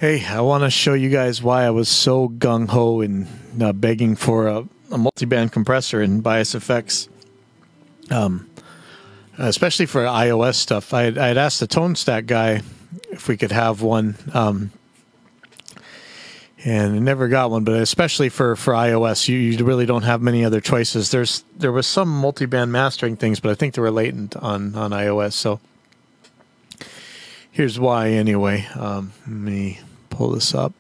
Hey, I want to show you guys why I was so gung-ho in begging for a multiband compressor in Bias FX, especially for iOS stuff. I had asked the Tone Stack guy if we could have one, and never got one, but especially for iOS, you really don't have many other choices. There was some multiband mastering things, but I think they were latent on iOS, so here's why anyway. Let me pull this up.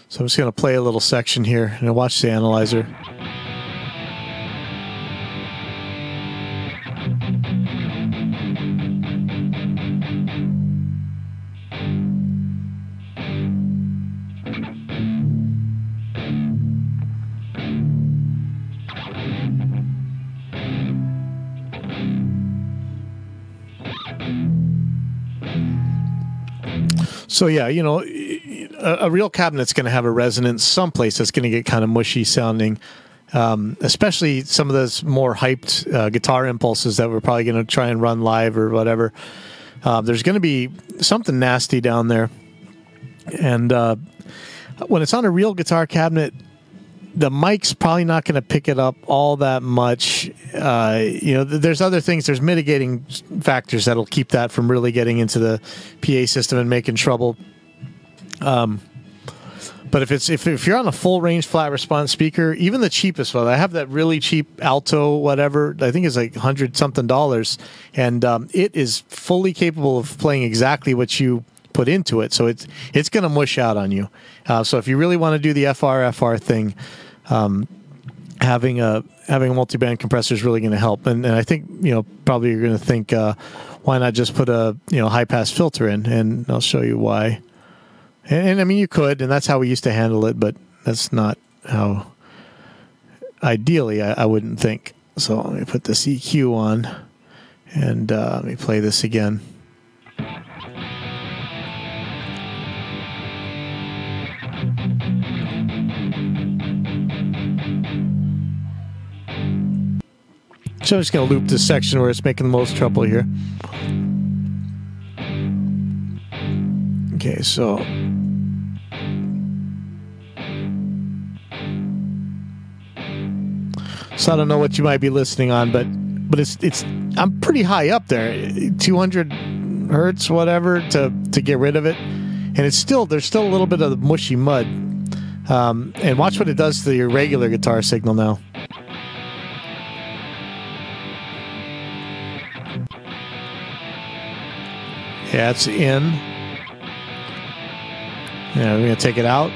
So I'm just going to play a little section here and watch the analyzer. So yeah, you know, a real cabinet's going to have a resonance someplace that's going to get kind of mushy sounding, especially some of those more hyped guitar impulses that we're probably going to try and run live or whatever. There's going to be something nasty down there. And when it's on a real guitar cabinet, the mic's probably not going to pick it up all that much. You know, there's other things. There's mitigating factors that'll keep that from really getting into the PA system and making trouble. But if you're on a full range flat response speaker, even the cheapest one, I have that really cheap Alto whatever, I think it's like $100 something, and it is fully capable of playing exactly what you put into it. So it's going to mush out on you. So if you really want to do the FRFR thing, having a multiband compressor is really going to help. And I think, you know, probably you're going to think, why not just put a, you know, high pass filter in? And I'll show you why. And I mean, you could, and that's how we used to handle it, but that's not how ideally I wouldn't think. So let me put this EQ on, and let me play this again. So I'm just going to loop this section where it's making the most trouble here. Okay, so I don't know what you might be listening on, but it's I'm pretty high up there, 200 hertz, whatever, to get rid of it, and there's still a little bit of the mushy mud. And watch what it does to your regular guitar signal now. Yeah, it's in. Yeah, we're going to take it out.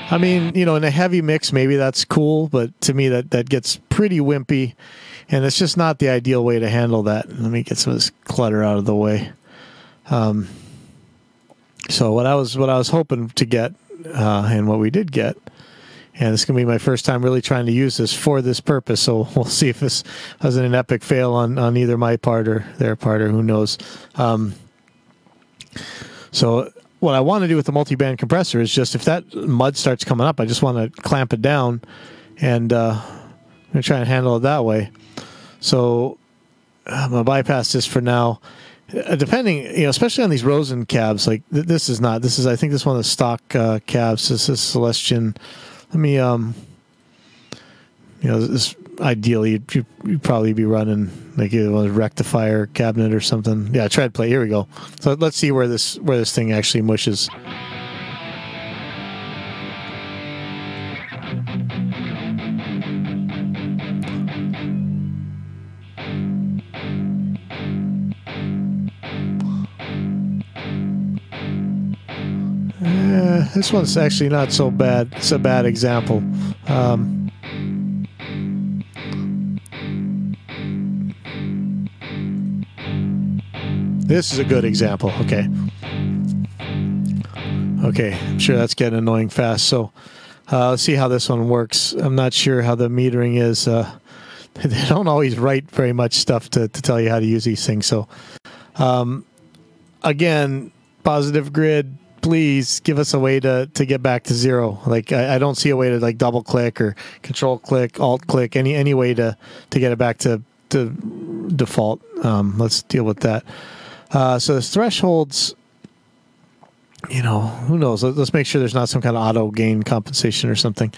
I mean, you know, in a heavy mix, maybe that's cool, but to me that gets pretty wimpy, and it's just not the ideal way to handle that. Let me get some of this clutter out of the way. So what I was hoping to get, and what we did get, and it's going to be my first time really trying to use this for this purpose, so we'll see if this wasn't an epic fail on either my part or their part, or who knows. So what I want to do with the multiband compressor is just, if that mud starts coming up, I just want to clamp it down, and I'm going to try and handle it that way. So I'm going to bypass this for now. Depending, you know, especially on these Rosen cabs, like this is I think this is one of the stock cabs. This is Celestion. Let me, you know, this ideally you'd probably be running like a rectifier cabinet or something. Yeah, tread plate. Here we go. So let's see where this thing actually mushes. This one's actually not so bad. It's a bad example. This is a good example. Okay. I'm sure that's getting annoying fast. So let's see how this one works. I'm not sure how the metering is. They don't always write very much stuff to tell you how to use these things. So again, positive grid. Please give us a way to get back to zero. Like I don't see a way to like double click or control click, alt click, any way to get it back to default. Let's deal with that. So the thresholds, you know, who knows? Let's make sure there's not some kind of auto gain compensation or something.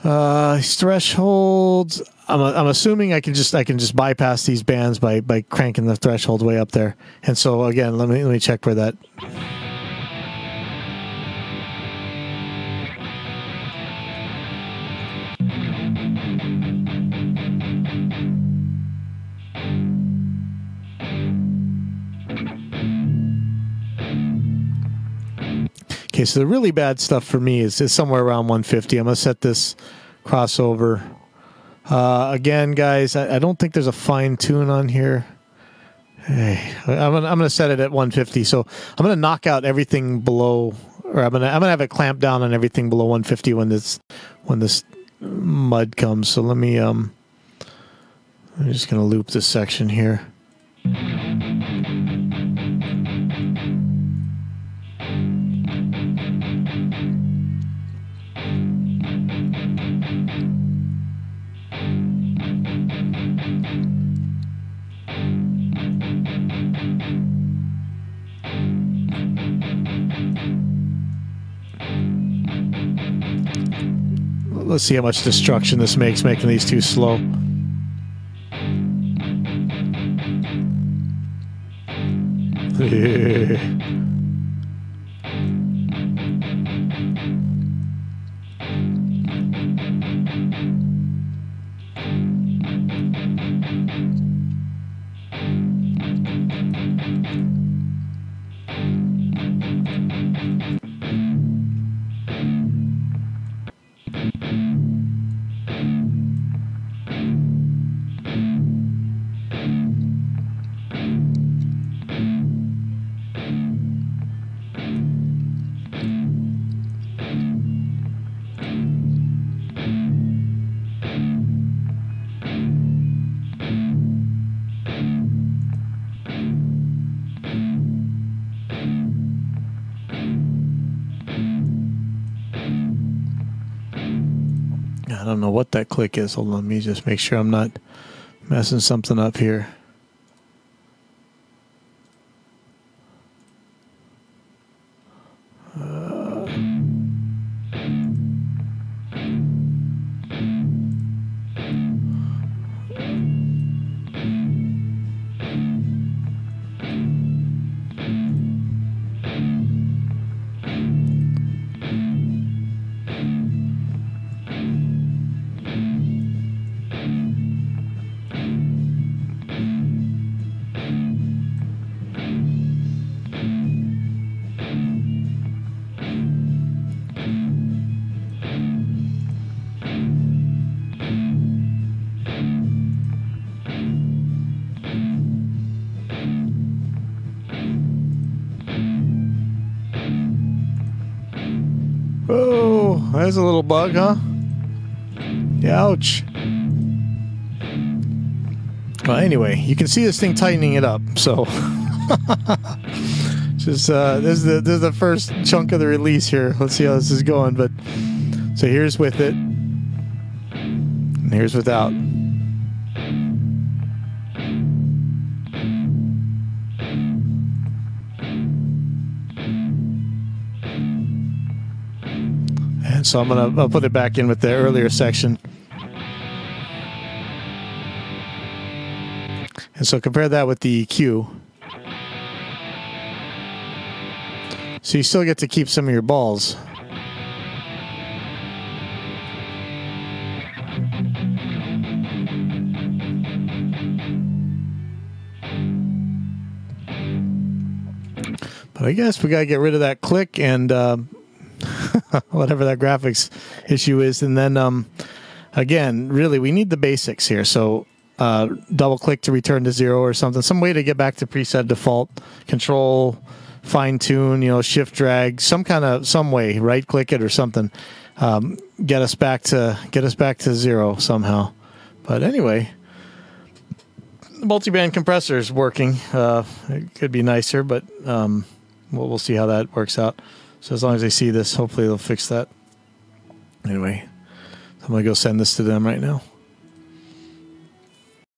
Thresholds, I'm assuming I can just bypass these bands by cranking the threshold way up there. And so again, let me check where that. Okay, so the really bad stuff for me is somewhere around 150. I'm going to set this crossover. Again, guys, I don't think there's a fine tune on here. Hey, I'm gonna set it at 150. So I'm gonna knock out everything below, or I'm gonna have it clamp down on everything below 150 when this mud comes. So let me I'm just gonna loop this section here. Let's see how much destruction this makes, making these too slow. I don't know what that click is. Hold on, let me just make sure I'm not messing something up here. Oh, there's a little bug, huh? Yeah, ouch. Well, anyway, you can see this thing tightening it up. So, just this is the first chunk of the release here. Let's see how this is going. But so here's with it, and here's without. And so I'll put it back in with the earlier section. And so compare that with the EQ. So you still get to keep some of your balls. But I guess we got to get rid of that click and whatever that graphics issue is. And then, again, really, we need the basics here. So double click to return to 0 or something. Some way to get back to preset default. Control, fine tune, shift drag, some way, right click it or something. Get us back to 0 somehow. But anyway, the multiband compressor is working. It could be nicer, but we'll see how that works out. So as long as they see this, hopefully they'll fix that. Anyway, I'm going to go send this to them right now.